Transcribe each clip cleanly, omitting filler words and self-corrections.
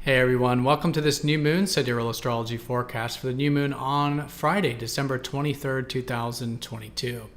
Hey everyone, welcome to this new moon Sidereal Astrology forecast for the new moon on Friday, December 23rd, 2022.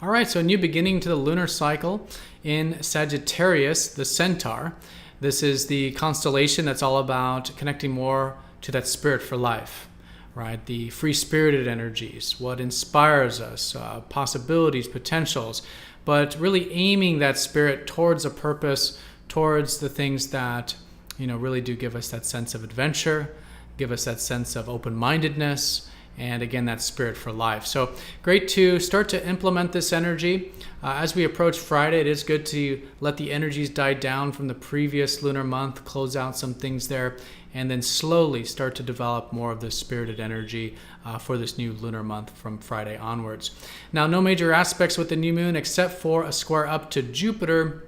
All right, so a new beginning to the lunar cycle in Sagittarius the Centaur. This is the constellation that's all about connecting more to that spirit for life, right? The free-spirited energies, what inspires us, possibilities, potentials, but really aiming that spirit towards a purpose, towards the things that really do give us that sense of adventure, give us that sense of open-mindedness, and again, that spirit for life. So great to start to implement this energy. As we approach Friday, it is good to let the energies die down from the previous lunar month, close out some things there, and then slowly start to develop more of this spirited energy for this new lunar month from Friday onwards. Now, no major aspects with the new moon except for a square up to Jupiter,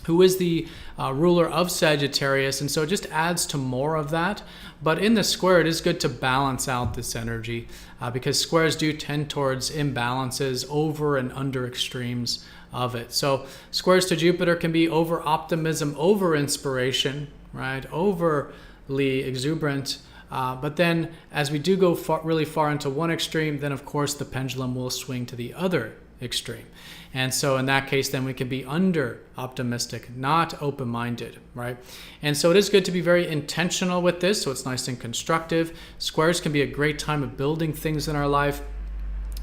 who is the ruler of Sagittarius, and so it just adds to more of that. But in the square, it is good to balance out this energy because squares do tend towards imbalances, over and under extremes of it. So squares to Jupiter can be over optimism, over inspiration, right? Overly exuberant. But then as we do go really far into one extreme, then of course the pendulum will swing to the other extreme. And so in that case, then we can be under optimistic, not open-minded, right? And so it is good to be very intentional with this, so it's nice and constructive. Squares can be a great time of building things in our life.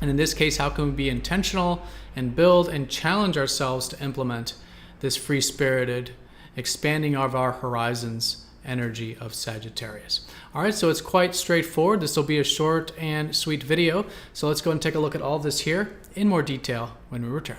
And in this case, how can we be intentional and build and challenge ourselves to implement this free-spirited, expanding of our horizons energy of Sagittarius? All right, so it's quite straightforward. This will be a short and sweet video. So let's go and take a look at all this here in more detail when we return.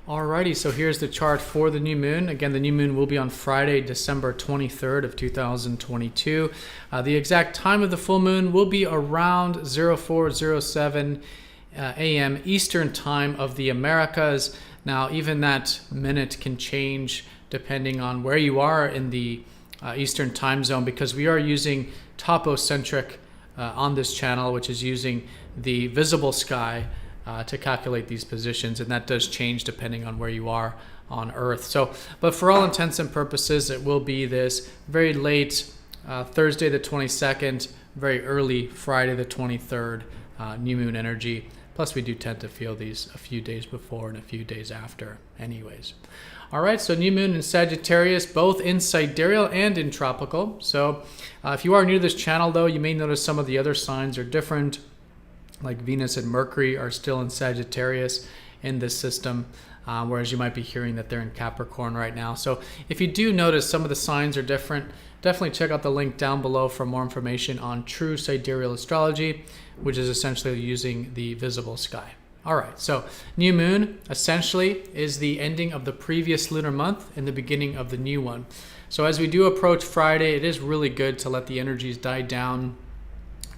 Alrighty, so here's the chart for the new moon. Again, the new moon will be on Friday, December 23rd of 2022. The exact time of the full moon will be around 0407 a.m. Eastern time of the Americas. Now, even that minute can change depending on where you are in the Eastern time zone, because we are using topocentric on this channel, which is using the visible sky to calculate these positions, and that does change depending on where you are on Earth. So, but for all intents and purposes, it will be this very late Thursday the 22nd, very early Friday the 23rd new moon energy. Plus, we do tend to feel these a few days before and a few days after anyways. All right, so new moon in Sagittarius, both in sidereal and in tropical. So if you are new to this channel, though, you may notice some of the other signs are different, like Venus and Mercury are still in Sagittarius in this system, whereas you might be hearing that they're in Capricorn right now. So if you do notice some of the signs are different, definitely check out the link down below for more information on true sidereal astrology, which is essentially using the visible sky. All right, so new moon essentially is the ending of the previous lunar month and the beginning of the new one. So as we do approach Friday, it is really good to let the energies die down,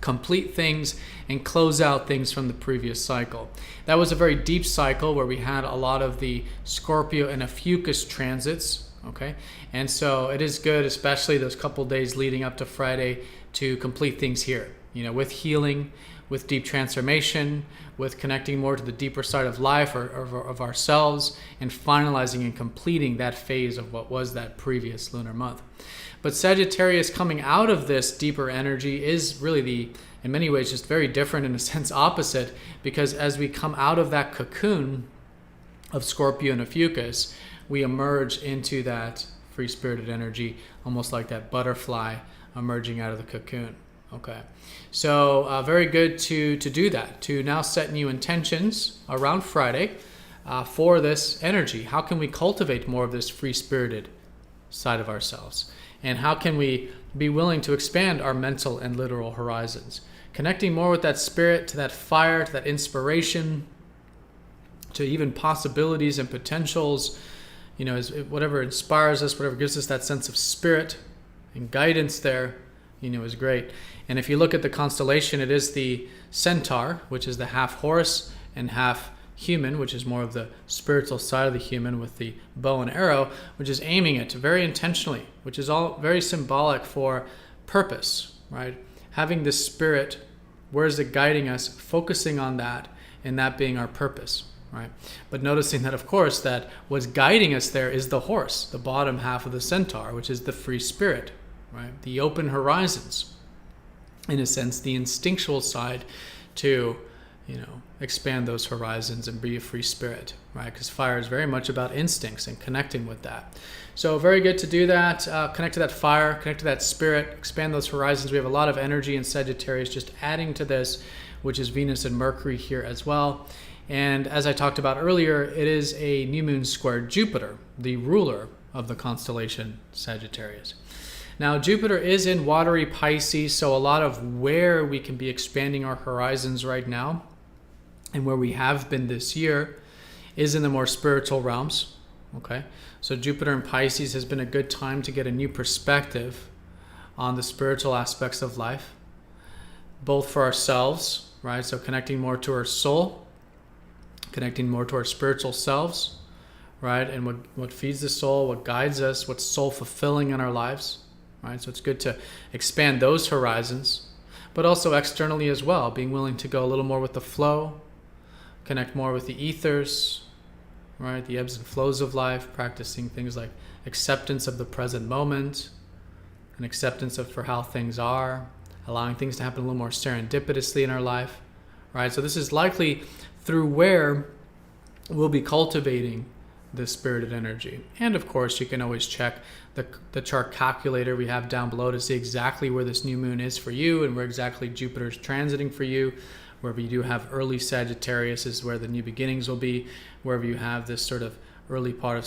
complete things, and close out things from the previous cycle. That was a very deep cycle where we had a lot of the Scorpio and Ophiuchus transits, okay? And so it is good, especially those couple days leading up to Friday, to complete things here, with healing, with deep transformation, with connecting more to the deeper side of life or of ourselves, and finalizing and completing that phase of what was that previous lunar month. But Sagittarius coming out of this deeper energy is really in many ways, just very different, in a sense opposite, because as we come out of that cocoon of Scorpio and Ophiuchus, we emerge into that free-spirited energy, almost like that butterfly emerging out of the cocoon. Okay, so very good to do that, to now set new intentions around Friday for this energy. How can we cultivate more of this free-spirited side of ourselves? And how can we be willing to expand our mental and literal horizons? Connecting more with that spirit, to that fire, to that inspiration, to even possibilities and potentials, whatever inspires us, whatever gives us that sense of spirit and guidance there, is great. And if you look at the constellation, it is the Centaur, which is the half horse and half human, which is more of the spiritual side of the human with the bow and arrow, which is aiming it very intentionally, which is all very symbolic for purpose, right? Having the spirit, where is it guiding us, focusing on that, and that being our purpose, right? But noticing that, of course, that what's guiding us there is the horse, the bottom half of the centaur, which is the free spirit, right? The open horizons, in a sense, the instinctual side to, expand those horizons and be a free spirit, right? Because fire is very much about instincts and connecting with that. So very good to do that. Connect to that fire, connect to that spirit, expand those horizons. We have a lot of energy in Sagittarius, just adding to this, which is Venus and Mercury here as well. And as I talked about earlier, it is a new moon square Jupiter, the ruler of the constellation Sagittarius. Now, Jupiter is in watery Pisces, so a lot of where we can be expanding our horizons right now, and where we have been this year, is in the more spiritual realms, okay? So Jupiter in Pisces has been a good time to get a new perspective on the spiritual aspects of life, both for ourselves, right? So connecting more to our soul, connecting more to our spiritual selves, right? And what feeds the soul, what guides us, what's soul fulfilling in our lives, right? So it's good to expand those horizons, but also externally as well, being willing to go a little more with the flow, connect more with the ethers, right? The ebbs and flows of life, practicing things like acceptance of the present moment, and acceptance for how things are, allowing things to happen a little more serendipitously in our life, right? So this is likely through where we'll be cultivating this spirited energy. And of course, you can always check the chart calculator we have down below to see exactly where this new moon is for you and where exactly Jupiter's transiting for you. Wherever you do have early Sagittarius is where the new beginnings will be. Wherever you have this sort of early part of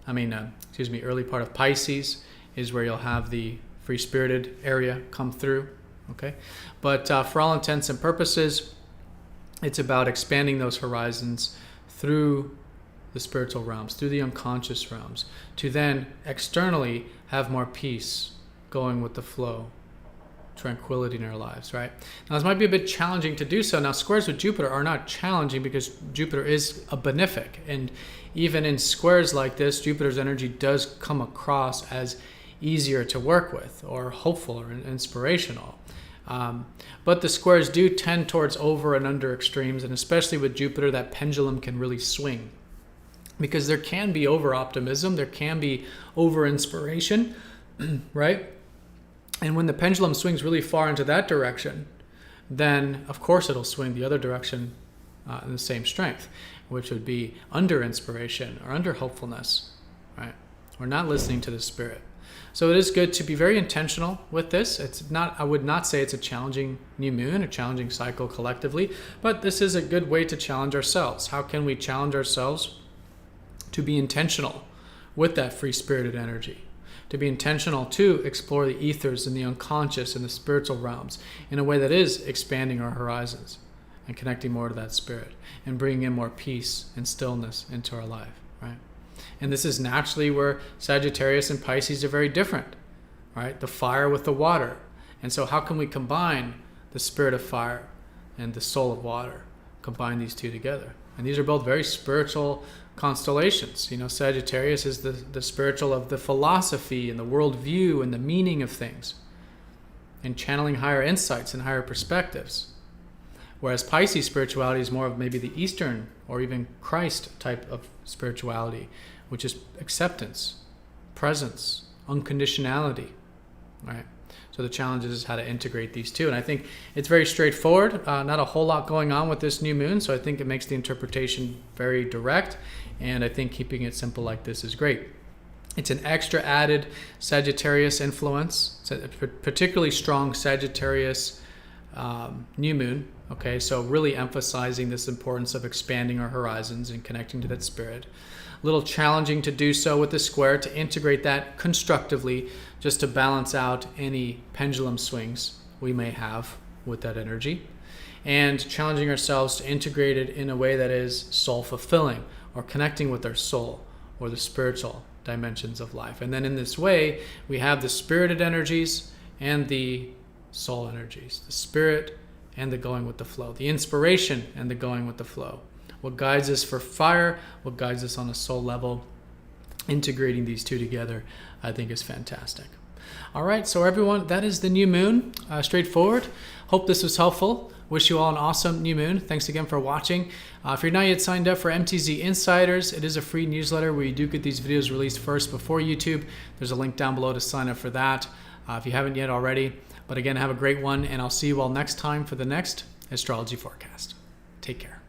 early part of Pisces is where you'll have the free-spirited area come through, okay? But for all intents and purposes, it's about expanding those horizons through the spiritual realms, through the unconscious realms, to then externally have more peace, going with the flow, tranquility in our lives, right? Now, this might be a bit challenging to do so. Now, squares with Jupiter are not challenging because Jupiter is a benefic. And even in squares like this, Jupiter's energy does come across as easier to work with or hopeful or inspirational. But the squares do tend towards over and under extremes. And especially with Jupiter, that pendulum can really swing because there can be over optimism. There can be over inspiration, right? And when the pendulum swings really far into that direction, then of course it'll swing the other direction in the same strength, which would be under inspiration or under hopefulness, right? We're not listening to the spirit. So it is good to be very intentional with this. I would not say it's a challenging new moon, a challenging cycle collectively, but this is a good way to challenge ourselves. How can we challenge ourselves to be intentional with that free-spirited energy? To be intentional to explore the ethers and the unconscious and the spiritual realms in a way that is expanding our horizons and connecting more to that spirit and bringing in more peace and stillness into our life, right? And this is naturally where Sagittarius and Pisces are very different, right? The fire with the water. And so how can we combine the spirit of fire and the soul of water, combine these two together? And these are both very spiritual constellations. Sagittarius is the spiritual of the philosophy and the worldview and the meaning of things and channeling higher insights and higher perspectives. Whereas Pisces spirituality is more of maybe the Eastern or even Christ type of spirituality, which is acceptance, presence, unconditionality, right? So the challenge is how to integrate these two. And I think it's very straightforward, not a whole lot going on with this new moon. So I think it makes the interpretation very direct. And I think keeping it simple like this is great. It's an extra added Sagittarius influence. It's a particularly strong Sagittarius new moon. Okay, so really emphasizing this importance of expanding our horizons and connecting to that spirit. A little challenging to do so with the square, to integrate that constructively, just to balance out any pendulum swings we may have with that energy. And challenging ourselves to integrate it in a way that is soul-fulfilling or connecting with our soul or the spiritual dimensions of life. And then in this way, we have the spirited energies and the soul energies, the spirit and the going with the flow, the inspiration and the going with the flow. What guides us for fire, what guides us on a soul level, integrating these two together, I think is fantastic. All right, so everyone, that is the new moon. Straightforward. Hope this was helpful. Wish you all an awesome new moon. Thanks again for watching. If you're not yet signed up for MTZ Insiders, it is a free newsletter where you do get these videos released first before YouTube. There's a link down below to sign up for that if you haven't yet already. But again, have a great one, and I'll see you all next time for the next astrology forecast. Take care.